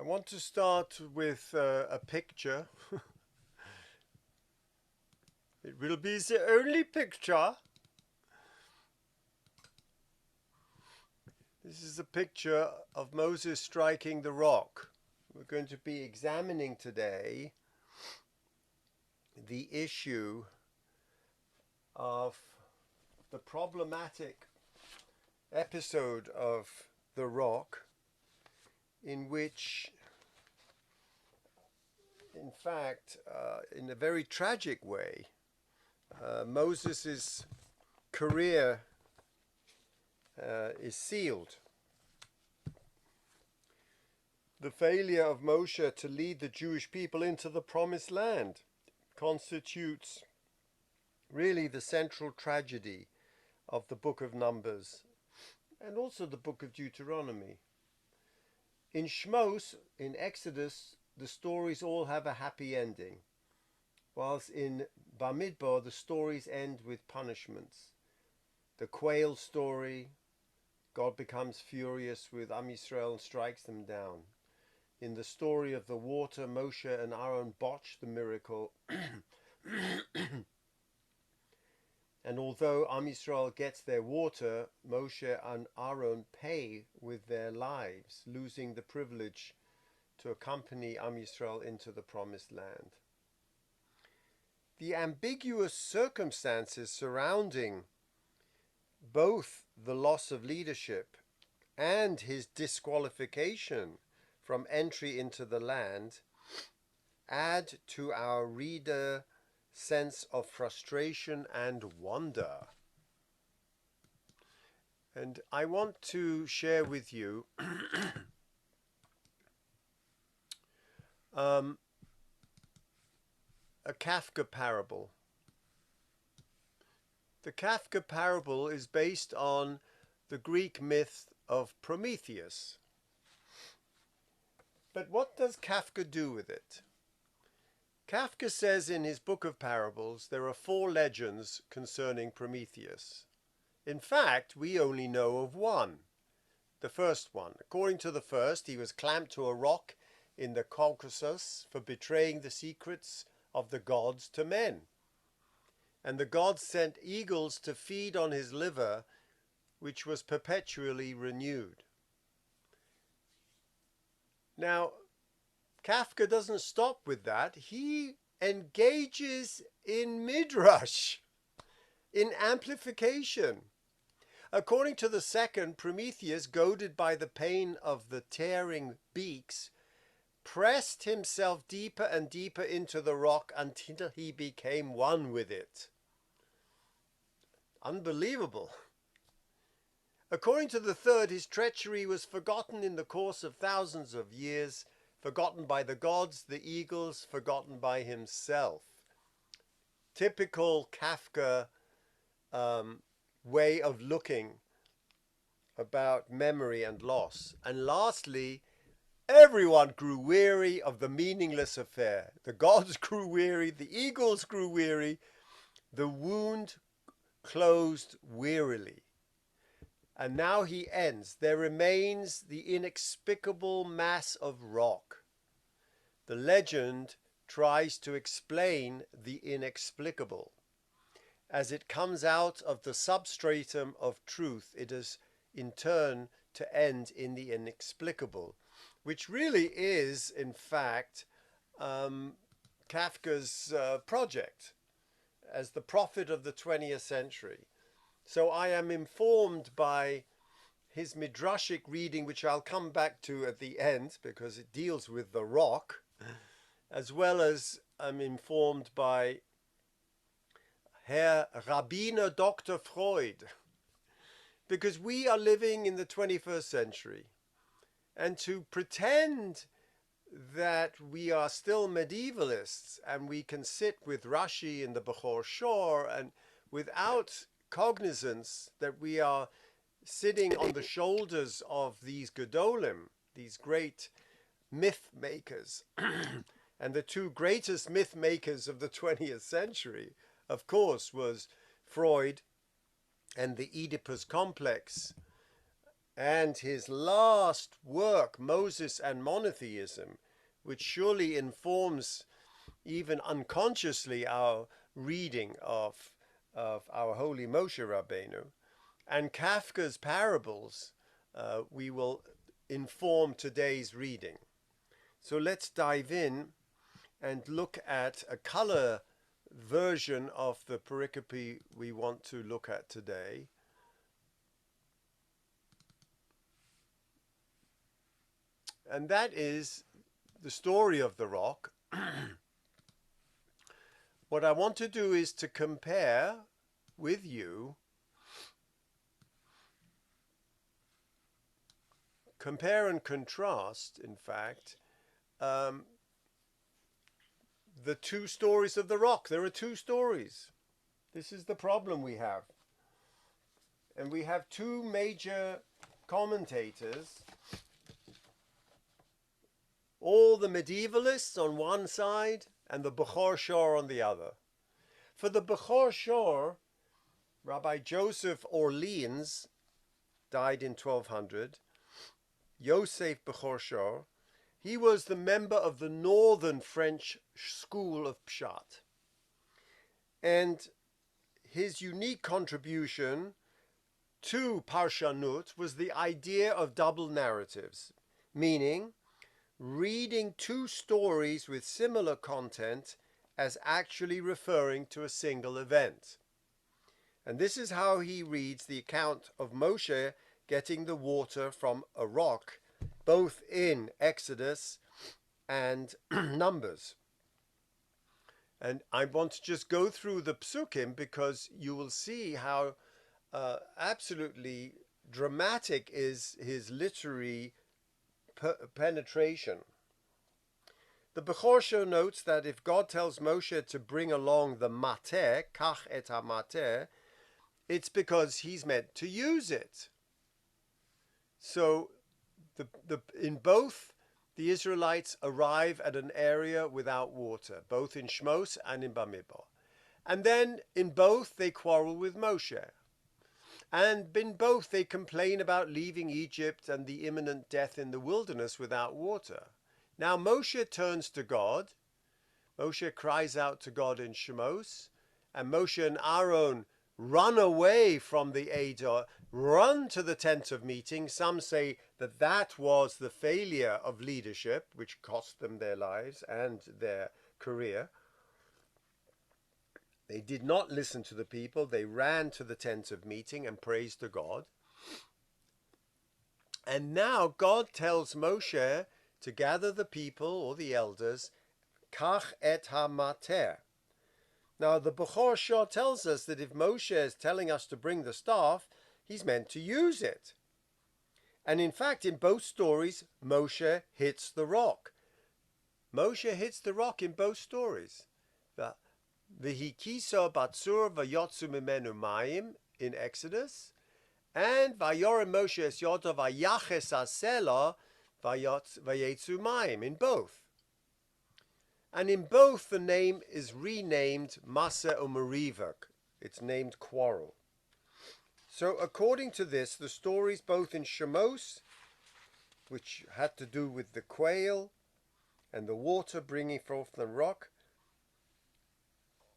I want to start with a picture. It will be the only picture. This is a picture of Moses striking the rock. We're going to be examining today the issue of the problematic episode of the rock, in which, in fact, in a very tragic way, Moses' career is sealed. The failure of Moshe to lead the Jewish people into the promised land constitutes really the central tragedy of the book of Numbers and also the book of Deuteronomy. In Shmos, in Exodus, the stories all have a happy ending, whilst in Bamidbar the stories end with punishments. The quail story, God becomes furious with Am Yisrael and strikes them down. In the story of the water, Moshe and Aaron botch the miracle. And although Am Yisrael gets their water, Moshe and Aaron pay with their lives, losing the privilege to accompany Am Yisrael into the promised land. The ambiguous circumstances surrounding both the loss of leadership and his disqualification from entry into the land add to our reader sense of frustration and wonder. And I want to share with you a Kafka parable. The Kafka parable is based on the Greek myth of Prometheus. But what does Kafka do with it? Kafka says in his book of parables there are 4 legends concerning Prometheus. In fact, we only know of one, the first one. According to the first, he was clamped to a rock in the Caucasus for betraying the secrets of the gods to men. And the gods sent eagles to feed on his liver, which was perpetually renewed. Now, Kafka doesn't stop with that. He engages in midrash, in amplification. According to the second, Prometheus, goaded by the pain of the tearing beaks, pressed himself deeper and deeper into the rock until he became one with it. Unbelievable. According to the third, his treachery was forgotten in the course of thousands of years, forgotten by the gods, the eagles, forgotten by himself. Typical Kafka way of looking about memory and loss. And lastly, everyone grew weary of the meaningless affair. The gods grew weary, the eagles grew weary, the wound closed wearily. And now he ends. There remains the inexplicable mass of rock. The legend tries to explain the inexplicable. As it comes out of the substratum of truth, it is in turn to end in the inexplicable, which really is, in fact, Kafka's project as the prophet of the 20th century. So I am informed by his midrashic reading, which I'll come back to at the end because it deals with the rock, as well as I'm informed by Herr Rabbiner Dr. Freud, because we are living in the 21st century. And to pretend that we are still medievalists and we can sit with Rashi in the Bechor Shor and without cognizance that we are sitting on the shoulders of these Gedolim, these great myth makers, and the 2 greatest myth makers of the 20th century, of course, was Freud and the Oedipus complex, and his last work, Moses and Monotheism, which surely informs even unconsciously our reading of our holy Moshe Rabbeinu, and Kafka's parables, we will inform today's reading. So let's dive in and look at a color version of the pericope we want to look at today. And that is the story of the rock. What I want to do is to compare with you, compare and contrast, in fact, the two stories of the rock. There are two stories. This is the problem we have. And we have two major commentators, all the medievalists on one side and the Bechor Shor on the other. For the Bechor Shor, Rabbi Joseph Orleans died in 1200. Yosef Bechor Shor, he was the member of the northern French school of Pshat. And his unique contribution to Parshanut was the idea of double narratives, meaning reading two stories with similar content as actually referring to a single event. And this is how he reads the account of Moshe getting the water from a rock, both in Exodus and Numbers. And I want to just go through the psukim because you will see how absolutely dramatic is his literary penetration. The Bechor Shor notes that if God tells Moshe to bring along the mateh, kach et ha-mateh, it's because he's meant to use it. So in both, the Israelites arrive at an area without water, both in Shmos and in Bamidbar. And then in both, they quarrel with Moshe. And in both, they complain about leaving Egypt and the imminent death in the wilderness without water. Now Moshe turns to God. Moshe cries out to God in Shmos. And Moshe and Aaron run away from the Eidah, run to the tent of meeting. Some say that that was the failure of leadership, which cost them their lives and their career. They did not listen to the people. They ran to the tent of meeting and praised to God. And now God tells Moshe to gather the people or the elders, kach et ha-mateh. Now the Bechor Shor tells us that if Moshe is telling us to bring the staff, he's meant to use it. And in fact, in both stories, Moshe hits the rock. Moshe hits the rock in both stories. V'hikiso batzur v'yotzu mimenu mayim in Exodus, and v'yorem Moshe es yodo v'yaches asela v'yetzu mayim in both. And in both, the name is renamed Masa U'Meriva. It's named quarrel. So according to this, the stories both in Shemos, which had to do with the quail and the water bringing forth the rock,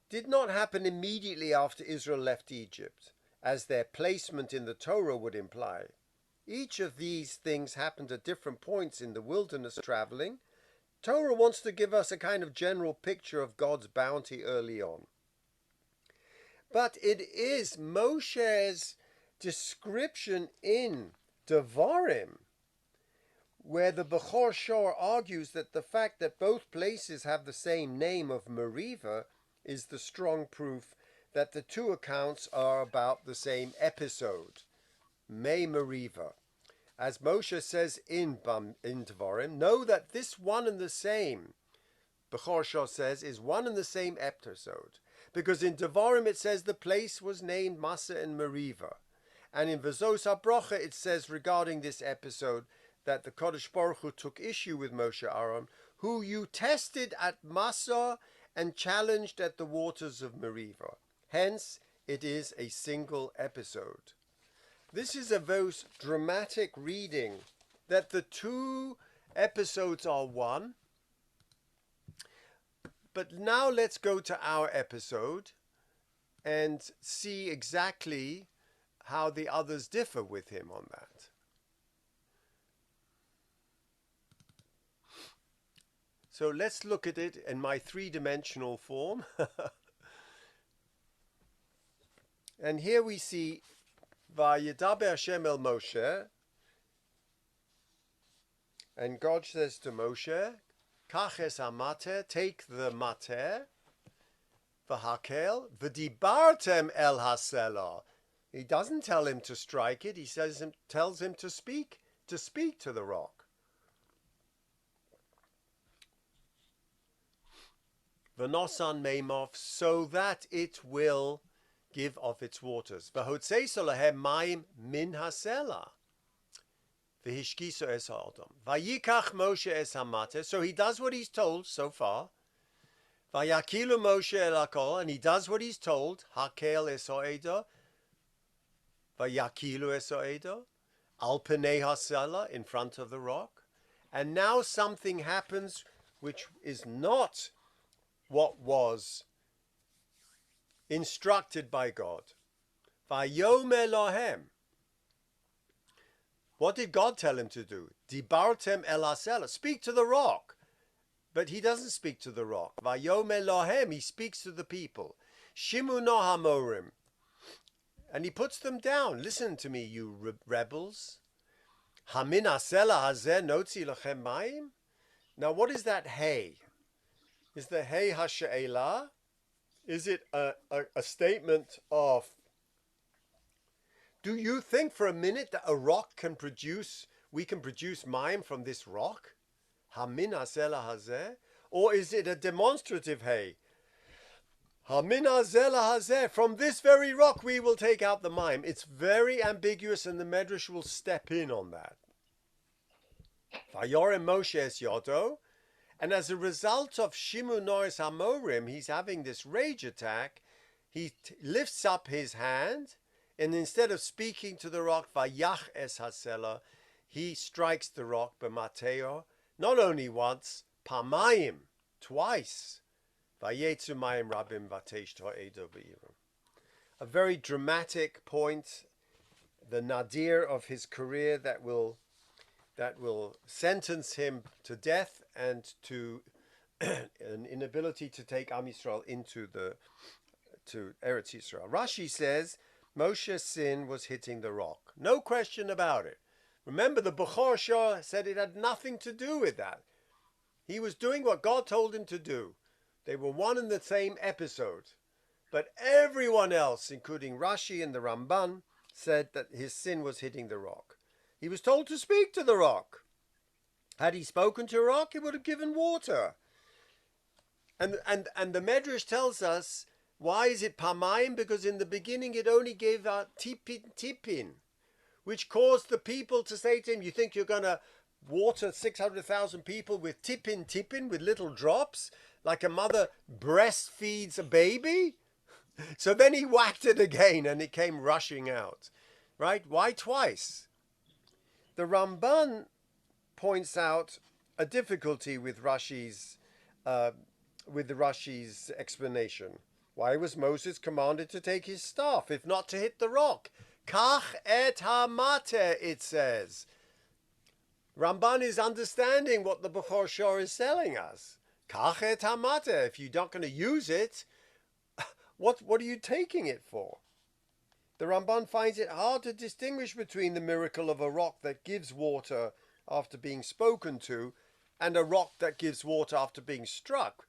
did not happen immediately after Israel left Egypt, as their placement in the Torah would imply. Each of these things happened at different points in the wilderness traveling. Torah wants to give us a kind of general picture of God's bounty early on. But it is Moshe's description in Devarim where the Bechor Shor argues that the fact that both places have the same name of Meriva is the strong proof that the two accounts are about the same episode, Me Meriva. As Moshe says in Devarim, know that this one and the same, Bechor Shor says, is one and the same episode. Because in Devarim it says the place was named Masa and Meriva. And in V'zos HaBrocha it says regarding this episode that the Kodesh Baruch Hu took issue with Moshe Aaron, who you tested at Masa and challenged at the waters of Meriva. Hence, it is a single episode. This is a most dramatic reading, that the two episodes are one. But now let's go to our episode and see exactly how the others differ with him on that. So let's look at it in my three-dimensional form. And here we see Vayedaber Hashem el Moshe, and God says to Moshe, Kach es hamate, take the mater, v'hakel, v'dibartem el hasela. He doesn't tell him to strike it, he tells him to speak to the rock. V'nosan meimov, so that it will give of its waters. V'hotzeiso lahem mayim min hasela. V'hishkiso es ha'odom. Vayikach Moshe es hamate. So he does what he's told so far. Vayakilu Moshe el hakol, and he does what he's told. Hakel es ha'edo. Vayakilu es ha'edo. Al penei hasela, in front of the rock. And now something happens which is not what was instructed by God. Vayomer lohem. What did God tell him to do? Dibartem el hasela, speak to the rock. But he doesn't speak to the rock. Vayomer lohem, he speaks to the people. Shimu no hamorim. And he puts them down. Listen to me, you rebels. Hamin hasela hazeh notzi lachem mayim. Now what is that hey? Is the hey hasha'ela? Is it a statement of, do you think for a minute that a rock can produce, we can produce mayim from this rock? Hamin hasela hazeh? Or is it a demonstrative hey? Hamin hasela hazeh, from this very rock we will take out the mayim. It's very ambiguous, and the Medrash will step in on that. Vayorem Moshe es yodo. And as a result of Shimu Noris Hamorim, he's having this rage attack. He lifts up his hand, and instead of speaking to the rock, Vayach es hasela, he strikes the rock, b'mateo, not only once, pamayim, twice. Vayetzu mayim rabim vatesh to'edo b'irim. A very dramatic point, the nadir of his career that will sentence him to death and to an inability to take Am Yisrael to Eretz Yisrael. Rashi says Moshe's sin was hitting the rock. No question about it. Remember, the Bechor Shah said it had nothing to do with that. He was doing what God told him to do. They were one and the same episode. But everyone else, including Rashi and the Ramban, said that his sin was hitting the rock. He was told to speak to the rock. Had he spoken to a rock, he would have given water. And the Medrash tells us, why is it pamayim? Because in the beginning it only gave out tipin, which caused the people to say to him, you think you're going to water 600,000 people with tipin, with little drops, like a mother breastfeeds a baby? So then he whacked it again and it came rushing out. Right? Why twice? The Ramban points out a difficulty with Rashi's explanation. Why was Moses commanded to take his staff, if not to hit the rock? Kach et hamate, it says. Ramban is understanding what the Bechor Shor is telling us. Kach et hamate, if you're not going to use it, what are you taking it for? The Ramban finds it hard to distinguish between the miracle of a rock that gives water after being spoken to and a rock that gives water after being struck.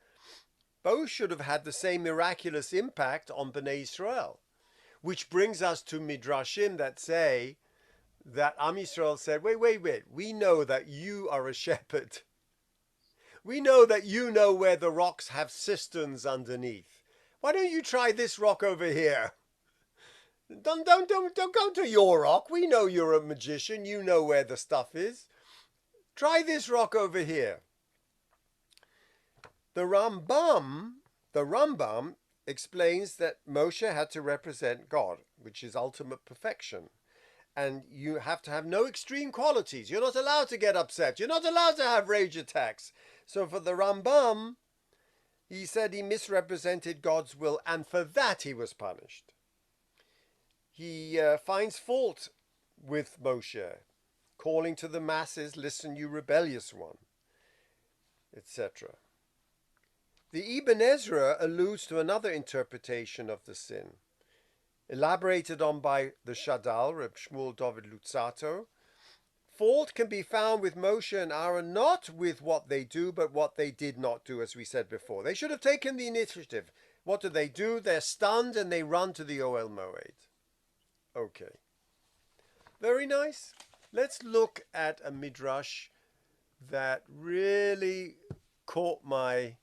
Both should have had the same miraculous impact on Bnei Israel. Which brings us to Midrashim that say that Am Yisrael said, wait, we know that you are a shepherd. We know that you know where the rocks have cisterns underneath. Why don't you try this rock over here? Don't go to your rock. We know you're a magician. You know where the stuff is. Try this rock over here. The Rambam explains that Moshe had to represent God, which is ultimate perfection. And you have to have no extreme qualities. You're not allowed to get upset. You're not allowed to have rage attacks. So for the Rambam, he said he misrepresented God's will, and for that he was punished. He finds fault with Moshe, calling to the masses, "Listen, you rebellious one," etc. The Ibn Ezra alludes to another interpretation of the sin, elaborated on by the Shadal, Reb Shmuel David Lutzato. Fault can be found with Moshe and Aaron, not with what they do, but what they did not do, as we said before. They should have taken the initiative. What do? They're stunned and they run to the Ohel Moed. Okay. Very nice. Let's look at a midrash that really caught my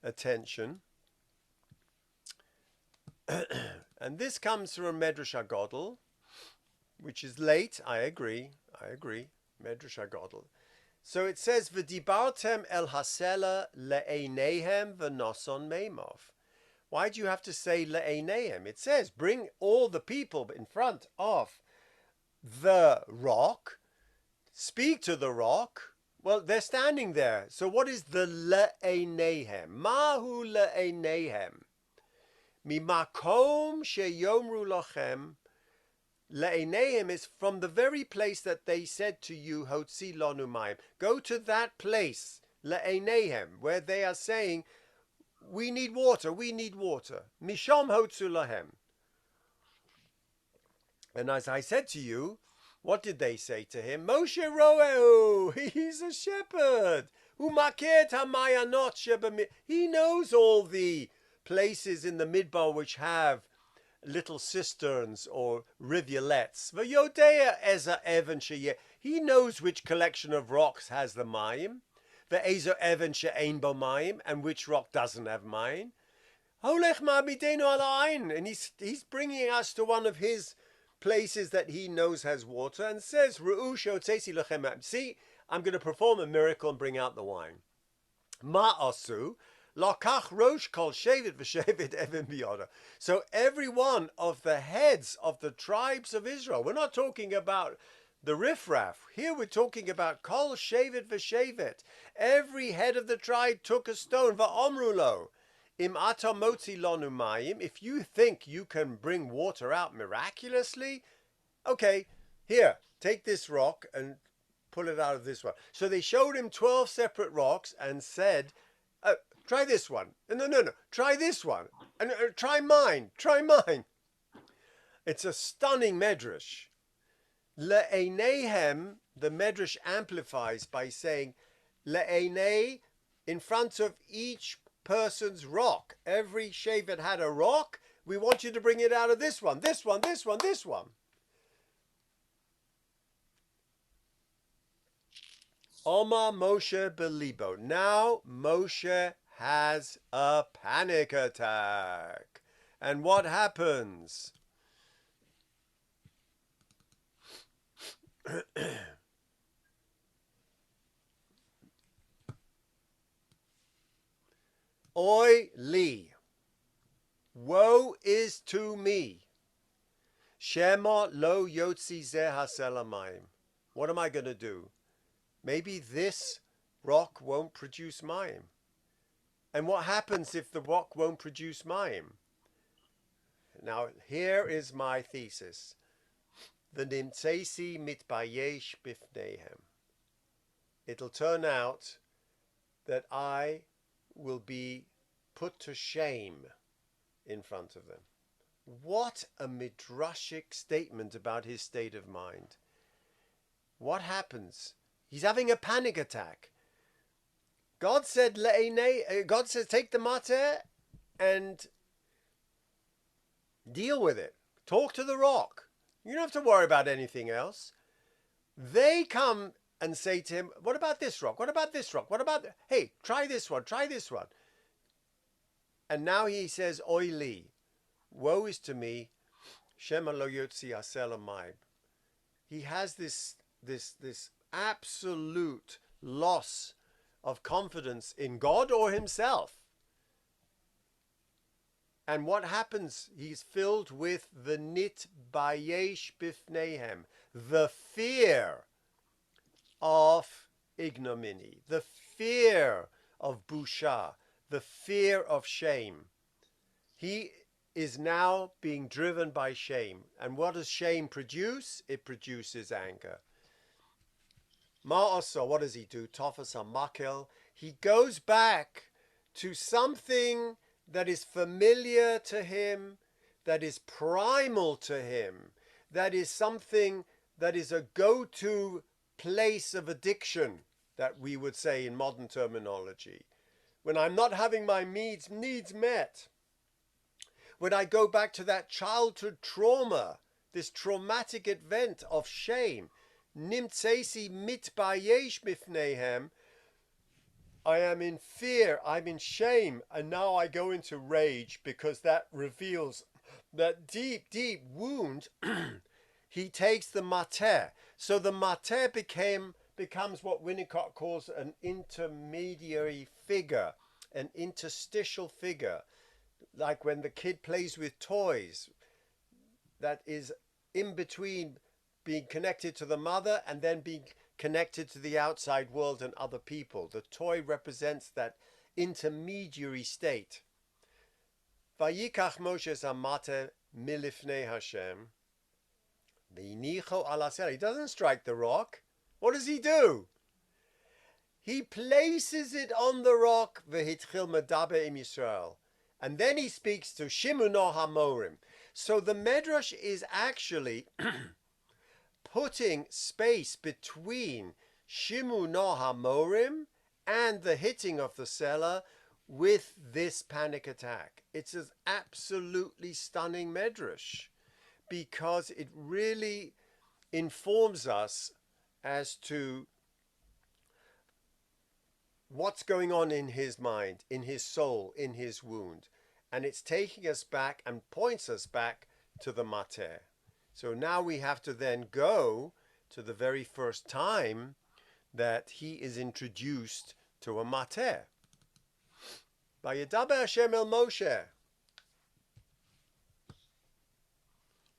attention. And this comes from Medrash HaGodel, which is late. I agree. Medrash HaGodel. So it says, "V'dibartem el hasela le'einehem v'noson meimov." Why do you have to say le'einehem? It says, bring all the people in front of the rock, speak to the rock. Well, they're standing there. So what is the le'einehem? Mahu le'einehem? Mimakom sheyomru lachem. Le'einehem is from the very place that they said to you, Hotzi lonu mayim. Go to that place, le'einehem, where they are saying, we need water. Mishom hotzu lahem. And as I said to you, what did they say to him? Moshe roehu, he's a shepherd. Umaket hamayanot shebamid. He knows all the places in the Midbar which have little cisterns or rivulets. V'yodea eza even sheyeh. He knows which collection of rocks has the mayim. Ve'ezo even she'ein bo mayim, and which rock doesn't have mayim. Holech ma'abidenu ala ayin, and he's bringing us to one of his places that he knows has water, and says, Ru'u she'otzesi lechem. See, I'm going to perform a miracle and bring out the wine. Ma'asu. Lakach rosh kol shevet v'shevet even biyoda. So every one of the heads of the tribes of Israel, we're not talking about the riffraff. Here we're talking about kol shevet v'shevet. Every head of the tribe took a stone. Va'omru lo, im ata motzi lonu mayim. If you think you can bring water out miraculously, okay, here, take this rock and pull it out of this one. So they showed him 12 separate rocks and said, try this one. No. Try this one. And try mine. It's a stunning medrash. Le'einehem, the medrash amplifies by saying, le'einei, in front of each person's rock. Every shevet had a rock. We want you to bring it out of this one. Omar Moshe belibo. Now Moshe has a panic attack. And what happens? Oi li, woe is to me. Shema lo yotzi zeh haselamayim. What am I going to do? Maybe this rock won't produce mayim. And what happens if the rock won't produce mayim? Now, here is my thesis. The nimtzesi mitbayesh bifnehem. It'll turn out that I will be put to shame in front of them. What a midrashic statement about his state of mind. What happens? He's having a panic attack. God said, God says, take the mater and deal with it. Talk to the rock. You don't have to worry about anything else. They come and say to him, what about this rock? What about this rock? What about, hey, try this one. And now he says, Oi li, woe is to me, Shema lo yotzi hasel amayim. He has this absolute loss of confidence in God or himself. And what happens? He's filled with the nit bayesh bifnehem, the fear of ignominy, the fear of busha, the fear of shame. He is now being driven by shame. And what does shame produce? It produces anger. Ma'asa, what does he do? Tofas hamakel. He goes back to something that is familiar to him, that is primal to him, that is something that is a go-to place of addiction, that we would say in modern terminology. When I'm not having my needs met, when I go back to that childhood trauma, this traumatic event of shame, nimtsesi mitbayesh mifnehem, I am in fear, I'm in shame, and now I go into rage because that reveals that deep, deep wound. He takes the mater. So the mater becomes what Winnicott calls an intermediary figure, an interstitial figure, like when the kid plays with toys, that is in between being connected to the mother and then being connected to the outside world and other people. The toy represents that intermediary state. Vayikach Moshe zamate milifnei Hashem. V'inicho ala sela. He doesn't strike the rock. What does he do? He places it on the rock. V'hitchil medaber im Yisrael. And then he speaks to Shimuno Hamorim. So the Medrash is actually putting space between Shimuno Hamorim and the hitting of the cellar with this panic attack. It's an absolutely stunning Medrash because it really informs us as to what's going on in his mind, in his soul, in his wound. And it's taking us back and points us back to the mater. So now we have to then go to the very first time that he is introduced to a mater. Vayedaber Hashem el Moshe.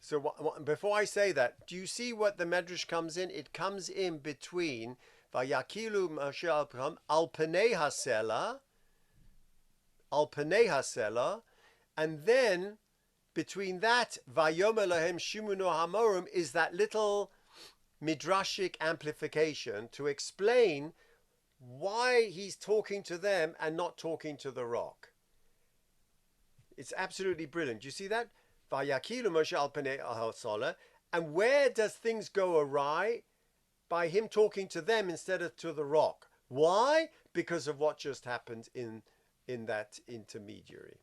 So before I say that, do you see what the Medrash comes in? It comes in between Vayakilu Moshe al Pnei Hasela, and then between that Vayomer Lahem Shimuno Hamorim is that little midrashic amplification to explain why he's talking to them and not talking to the rock. It's absolutely brilliant. Do you see that? Vayakilu Moshe al Pnei Hasela. And where does things go awry? By him talking to them instead of to the rock. Why? Because of what just happened in that intermediary.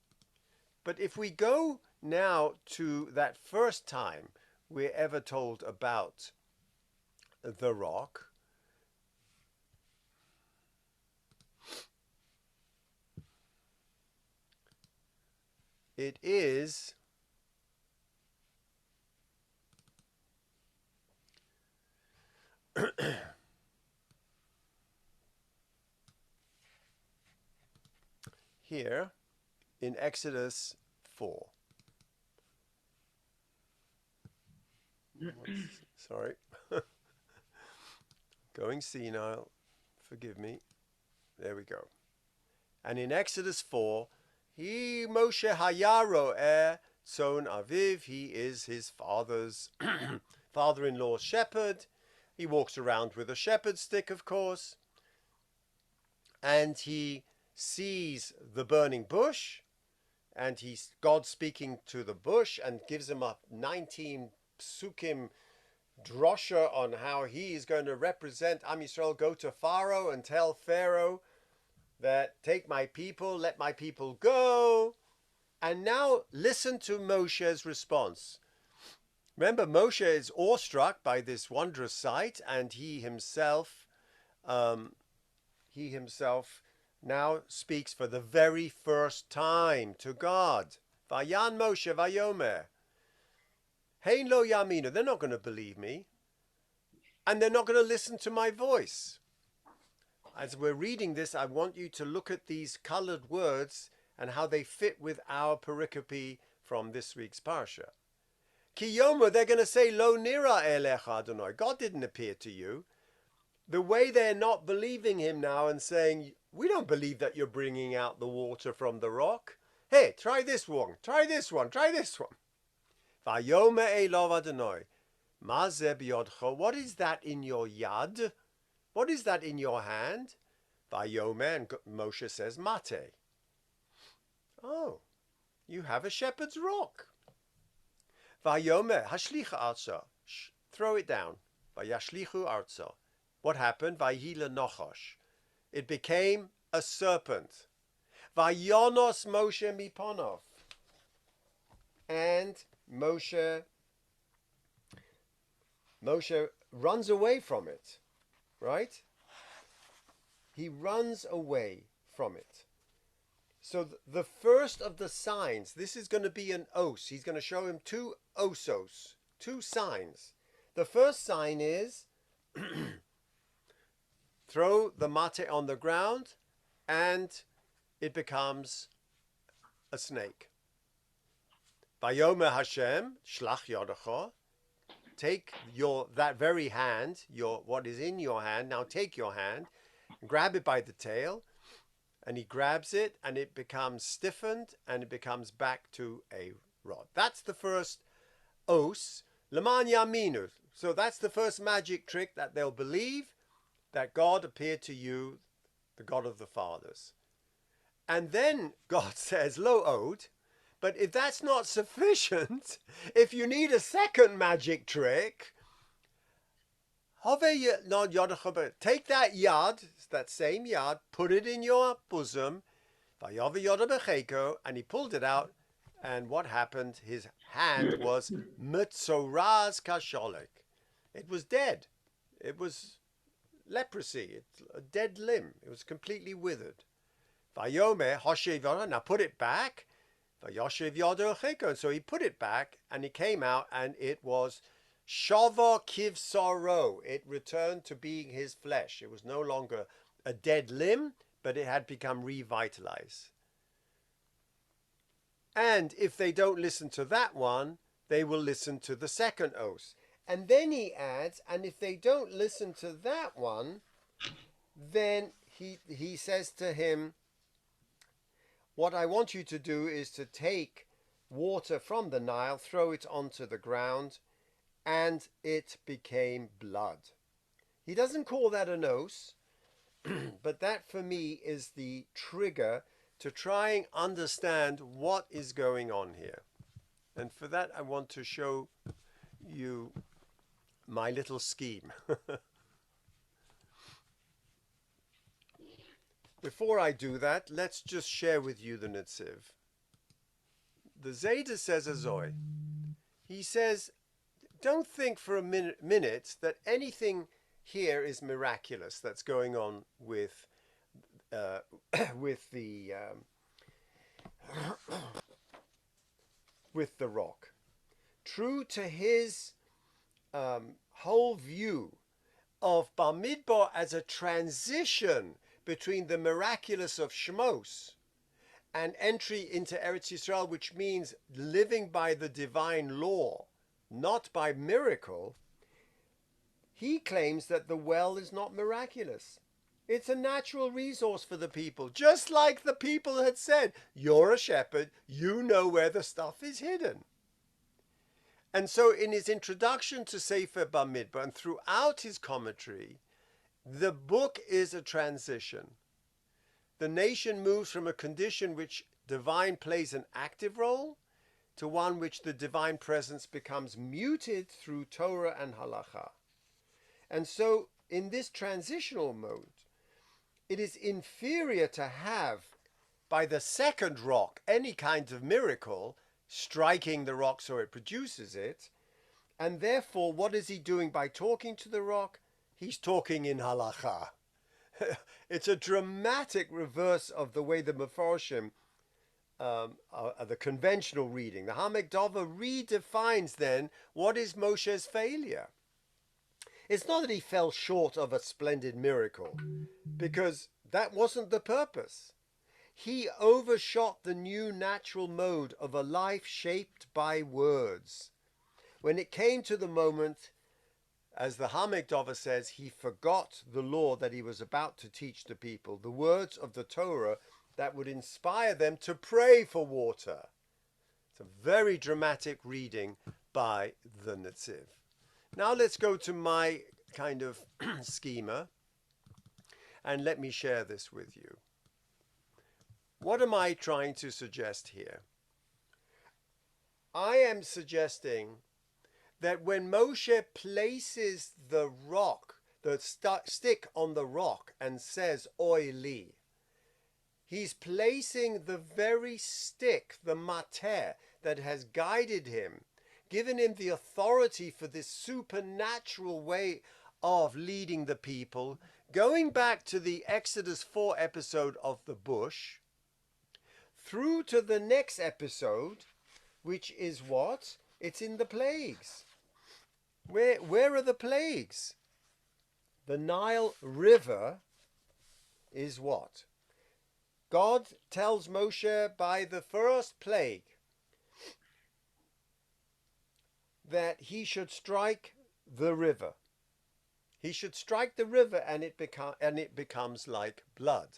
But if we go now to that first time we're ever told about the rock, it is here in Exodus 4. Sorry. Going senile. Forgive me. There we go. And in Exodus 4, Moshe Hayaro Tzon Aviv, he is his father's father-in-law's shepherd. He walks around with a shepherd's stick, of course. And he sees the burning bush, and God speaking to the bush and gives him a 19 psukim drosha on how he is going to represent Am Yisrael, go to Pharaoh and tell Pharaoh that take my people, let my people go. And now listen to Moshe's response. Remember, Moshe is awestruck by this wondrous sight, and he himself now speaks for the very first time to God. Vayan Moshe vayomer. Hein lo yaminu. They're not going to believe me. And they're not going to listen to my voice. As we're reading this, I want you to look at these colored words and how they fit with our pericope from this week's parsha. Kiyoma, they're going to say, Lo nira elecha Adonai. God didn't appear to you. The way they're not believing him now and saying, we don't believe that you're bringing out the water from the rock. Hey, try this one, try this one, try this one. Vayome elov Adonai. Ma ze biyodcha. What is that in your yad? What is that in your hand? Vayome, and Moshe says, mate. Oh, you have a shepherd's rock. Vayome, hashlicha arza. Throw it down. Vayashlichu arza. What happened? Vayhila nochosh. It became a serpent. Vayonos Moshe miponov. And Moshe runs away from it, right? He runs away from it. So the first of the signs, this is going to be an os. He's going to show him two osos, two signs. The first sign is throw the mate on the ground and it becomes a snake. Vayomer Hashem, shlach yodecha. Take that very hand, what is in your hand, now take your hand, grab it by the tail, and he grabs it, and it becomes stiffened, and it becomes back to a rod. That's the first os, leman yaminu. So that's the first magic trick, that they'll believe that God appeared to you, the God of the fathers. And then God says, lo od. But if that's not sufficient, if you need a second magic trick, take that yad, that same yad, put it in your bosom, and he pulled it out, and what happened? His hand was mitzoraz kasholek. It was dead. It was leprosy, a dead limb. It was completely withered. Now put it back. So he put it back, and it came out, and it was shava kivsaro. It returned to being his flesh. It was no longer a dead limb, but it had become revitalized. And if they don't listen to that one, they will listen to the second oath. And then he adds, and if they don't listen to that one, then he says to him, what I want you to do is to take water from the Nile, throw it onto the ground, and it became blood. He doesn't call that an oath, but that for me is the trigger to try and understand what is going on here. And for that, I want to show you my little scheme. Before I do that, let's just share with you the Netziv. The Zayda says Azoy. He says, don't think for a minute that anything here is miraculous that's going on with the rock. True to his whole view of Bamidbar as a transition between the miraculous of Shmos and entry into Eretz Yisrael, which means living by the divine law, not by miracle, he claims that the well is not miraculous. It's a natural resource for the people, just like the people had said, you're a shepherd, you know where the stuff is hidden. And so in his introduction to Sefer Bamidbar and throughout his commentary, the book is a transition. The nation moves from a condition which divine plays an active role to one which the divine presence becomes muted through Torah and Halacha. And so in this transitional mode, it is inferior to have by the second rock any kind of miracle, striking the rock so it produces it. And therefore, what is he doing by talking to the rock? He's talking in halacha. It's a dramatic reverse of the way the Mefarshim, the conventional reading. The Hamekdava redefines then what is Moshe's failure. It's not that he fell short of a splendid miracle, because that wasn't the purpose. He overshot the new natural mode of a life shaped by words. When it came to the moment, as the Hamikdava says, he forgot the law that he was about to teach the people, the words of the Torah that would inspire them to pray for water. It's a very dramatic reading by the Netziv. Now let's go to my kind of schema, and let me share this with you. What am I trying to suggest here? I am suggesting that when Moshe places the rock, the stick on the rock and says, Oi li, he's placing the very stick, the mateh, that has guided him, given him the authority for this supernatural way of leading the people, going back to the Exodus 4 episode of the bush, through to the next episode, which is what? It's in the plagues. Where are the plagues? The Nile River is what? God tells Moshe by the first plague that he should strike the river. He should strike the river and it becomes like blood.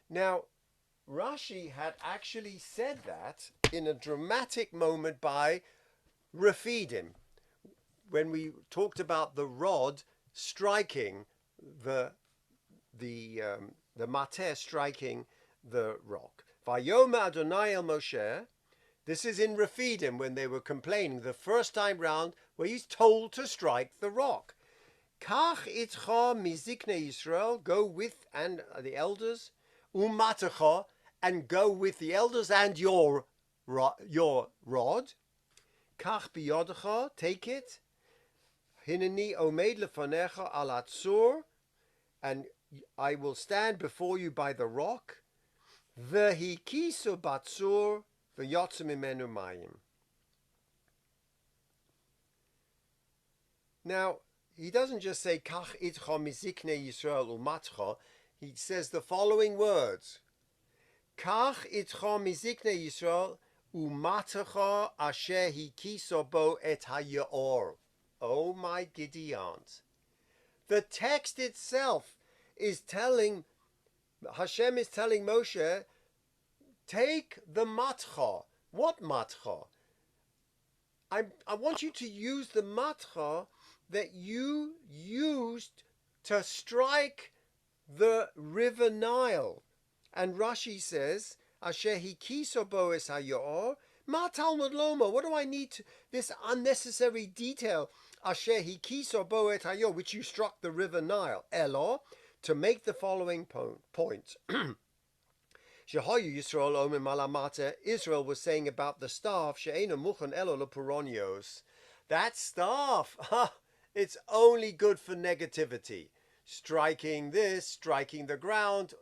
Now, Rashi had actually said that in a dramatic moment by Refidim, when we talked about the rod striking the mateh striking the rock. Vayoma Adonai el Moshe. This is in Refidim when they were complaining the first time round, where he's told to strike the rock. Kach itcha miziknei Yisrael, go with and the elders, umatecha, and go with the elders and your rod. Kach biyodecha, take it. Hineni omed lefanecha al atzur, and I will stand before you by the rock. Vehikisu batzur v'yotzu mimenu mayim. Now, he doesn't just say kach itcha miziknei Yisrael umatcha. He says the following words: Kach itcha miziknei Yisrael umatcha asher hikiso bo et hayaor. Oh my Gideons. The text itself is telling, Hashem is telling Moshe, take the matcha. What matcha? I want you to use the matcha that you used to strike the river Nile. And Rashi says, Asher hikiso bo es hayaor. Ma Talmud Loma, what do I need to, this unnecessary detail? Asher hikiso bo et hayaor, which you struck the river Nile. Elo, to make the following point. Shehayu Yisrael omer malamata, Israel was saying about the staff, she'ena muchan elo lepuronios. That staff, it's only good for negativity. Striking this, striking the ground.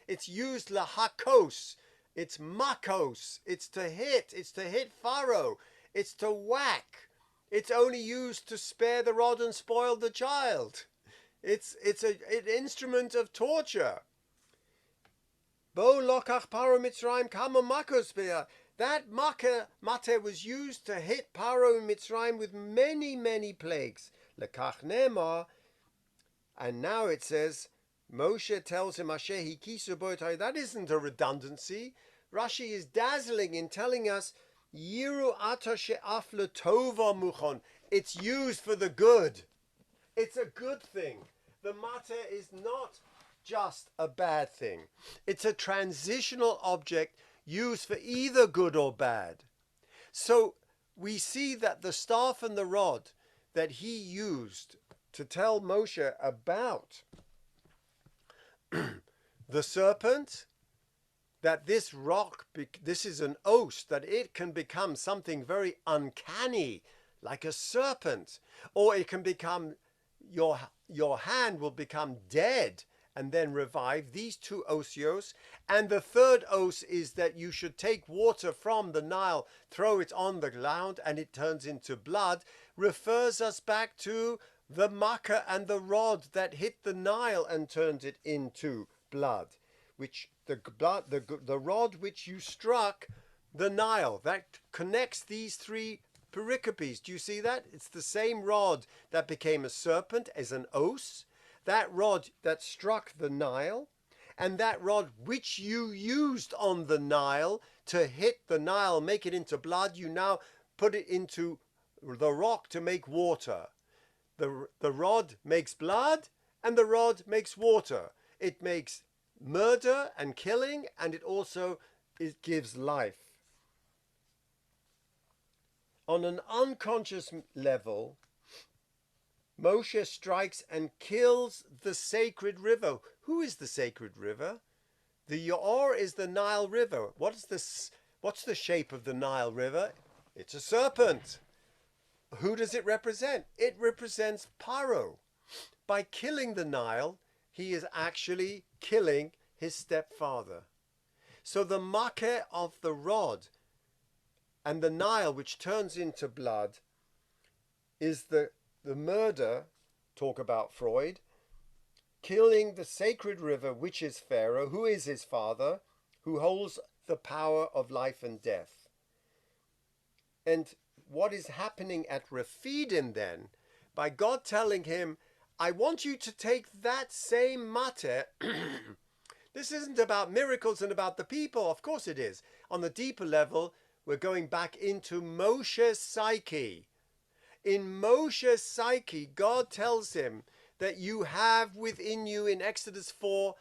It's used lahakos. It's makos. It's to hit Pharaoh. It's to whack. It's only used to spare the rod and spoil the child. It's an instrument of torture. Bo lokach paro mitzrayim kama makos beya. That mate was used to hit Paro in Mitzrayim with many, many plagues. Lekach nema. And now it says, Moshe tells him, Asher hikisu bo et hayaor. That isn't a redundancy. Rashi is dazzling in telling us, Yiru ata she'af letova muchon. It's used for the good. It's a good thing. The matter is not just a bad thing. It's a transitional object used for either good or bad. So we see that the staff and the rod that he used to tell Moshe about the serpent, that this rock, this is an oath, that it can become something very uncanny, like a serpent, or it can become, your hand will become dead and then revive. These two osios. And the third os is that you should take water from the Nile, throw it on the ground, and it turns into blood, refers us back to the makkah and the rod that hit the Nile and turned it into blood. which the rod which you struck the Nile. That connects these three pericopes. Do you see that? It's the same rod that became a serpent as an os, that rod that struck the Nile, and that rod which you used on the Nile to hit the Nile, make it into blood. You now put it into the rock to make water. The rod makes blood, and the rod makes water. It makes murder and killing, and it gives life. On an unconscious level, Moshe strikes and kills the sacred river. Who is the sacred river? The Yor is the Nile River. What's the shape of the Nile River? It's a serpent. Who does it represent? It represents Paro. By killing the Nile, he is actually killing his stepfather. So the makeh of the rod and the Nile, which turns into blood, is the murder, talk about Freud, killing the sacred river, which is Pharaoh, who is his father, who holds the power of life and death. And what is happening at Rephidim then, by God telling him, I want you to take that same matter. This isn't about miracles and about the people. Of course it is. On the deeper level, we're going back into Moshe's psyche. In Moshe's psyche, God tells him that you have within you in Exodus 4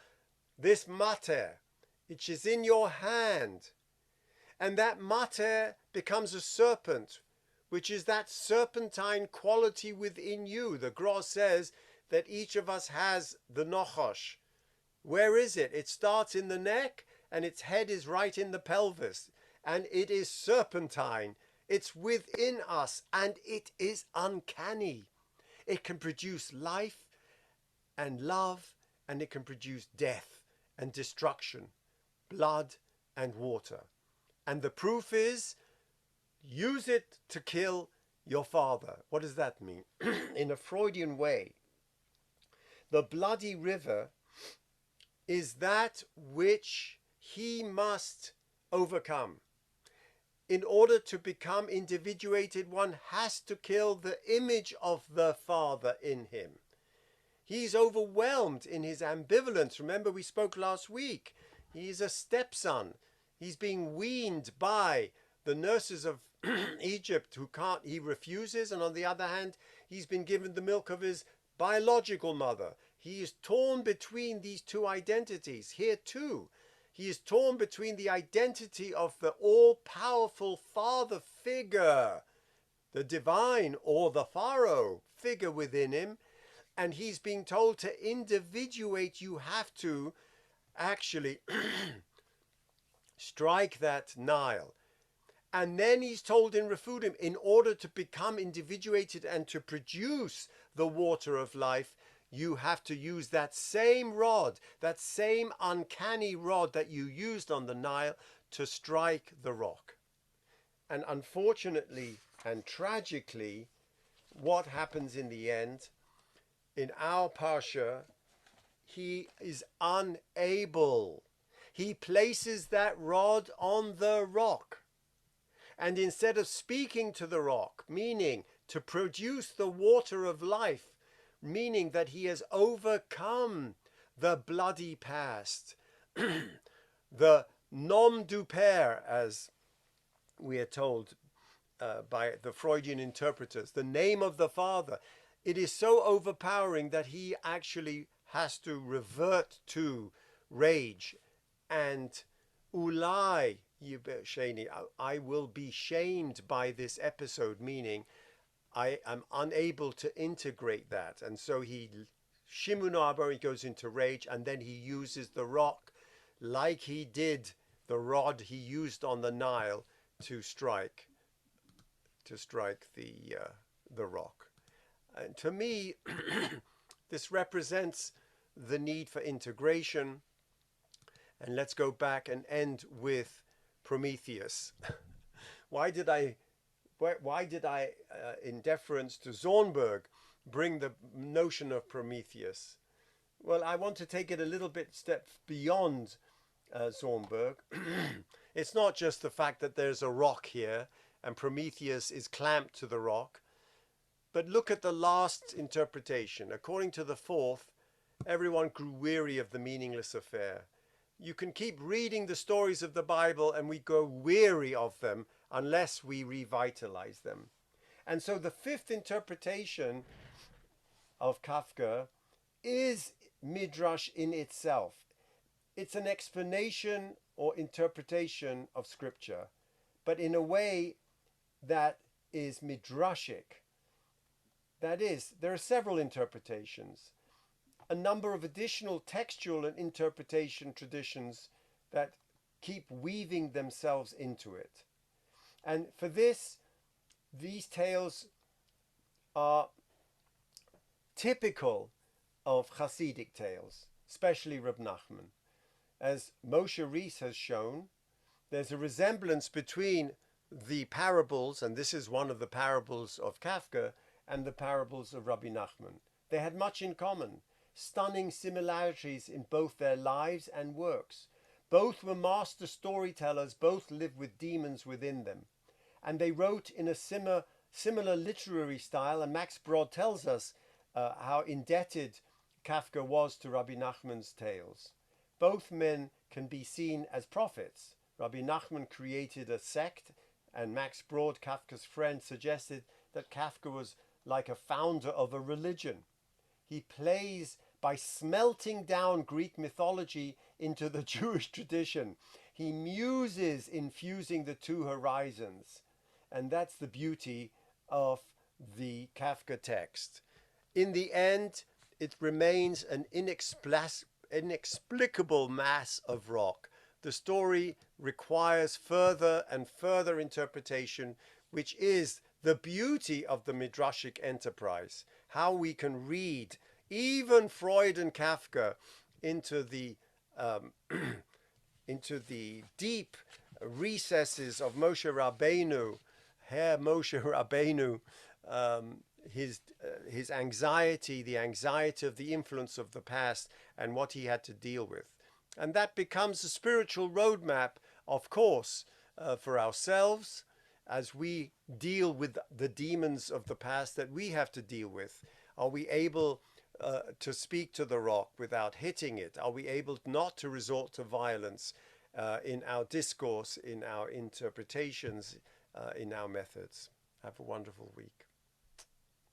this matter, which is in your hand. And that matter becomes a serpent, which is that serpentine quality within you. The Gra says that each of us has the nochosh. Where is it? It starts in the neck and its head is right in the pelvis. And it is serpentine. It's within us and it is uncanny. It can produce life and love, and it can produce death and destruction, blood and water. And the proof is, use it to kill your father. What does that mean? In a Freudian way, the bloody river is that which he must overcome. In order to become individuated, one has to kill the image of the father in him. He's overwhelmed in his ambivalence. Remember, we spoke last week. He's a stepson. He's being weaned by the nurses of Egypt he refuses. And on the other hand, he's been given the milk of his biological mother. He is torn between these two identities. Here too, he is torn between the identity of the all-powerful father figure, the divine or the pharaoh figure within him, and he's being told to individuate. You have to actually strike that Nile. And then he's told in Rephidim, in order to become individuated and to produce the water of life, you have to use that same rod, that same uncanny rod that you used on the Nile to strike the rock. And unfortunately and tragically, what happens in the end? In our Parsha, he is unable. He places that rod on the rock. And instead of speaking to the rock, meaning to produce the water of life, meaning that he has overcome the bloody past, the nom du père, as we are told by the Freudian interpreters, the name of the father. It is so overpowering that he actually has to revert to rage. And ulai yibesheni, I will be shamed by this episode, meaning I am unable to integrate that. And so he goes into rage, and then he uses the rock like he did the rod he used on the Nile to strike the rock. And to me, this represents the need for integration. And let's go back and end with Prometheus. Why did I, in deference to Zornberg, bring the notion of Prometheus? Well, I want to take it a little bit step beyond Zornberg. It's not just the fact that there's a rock here and Prometheus is clamped to the rock, but look at the last interpretation. According to the fourth, everyone grew weary of the meaningless affair. You can keep reading the stories of the Bible and we grow weary of them unless we revitalize them. And so the fifth interpretation of Kafka is midrash in itself. It's an explanation or interpretation of scripture, but in a way that is midrashic. That is, there are several interpretations, a number of additional textual and interpretation traditions that keep weaving themselves into it. And for this, these tales are typical of Hasidic tales, especially Reb Nachman. As Moshe Rees has shown, there's a resemblance between the parables, and this is one of the parables of Kafka, and the parables of Rabbi Nachman. They had much in common, stunning similarities in both their lives and works. Both were master storytellers, both lived with demons within them. And they wrote in a similar literary style, and Max Brod tells us how indebted Kafka was to Rabbi Nachman's tales. Both men can be seen as prophets. Rabbi Nachman created a sect, and Max Brod, Kafka's friend, suggested that Kafka was like a founder of a religion. He plays by smelting down Greek mythology into the Jewish tradition. He muses in fusing the two horizons. And that's the beauty of the Kafka text. In the end, it remains an inexplicable mass of rock. The story requires further and further interpretation, which is the beauty of the midrashic enterprise, how we can read even Freud and Kafka into the deep recesses of Moshe Rabbeinu, Herr Moshe Rabbeinu, his anxiety, the anxiety of the influence of the past and what he had to deal with. And that becomes a spiritual roadmap, of course, for ourselves as we deal with the demons of the past that we have to deal with. Are we able to speak to the rock without hitting it? Are we able not to resort to violence in our discourse, in our interpretations, in our methods? Have a wonderful week.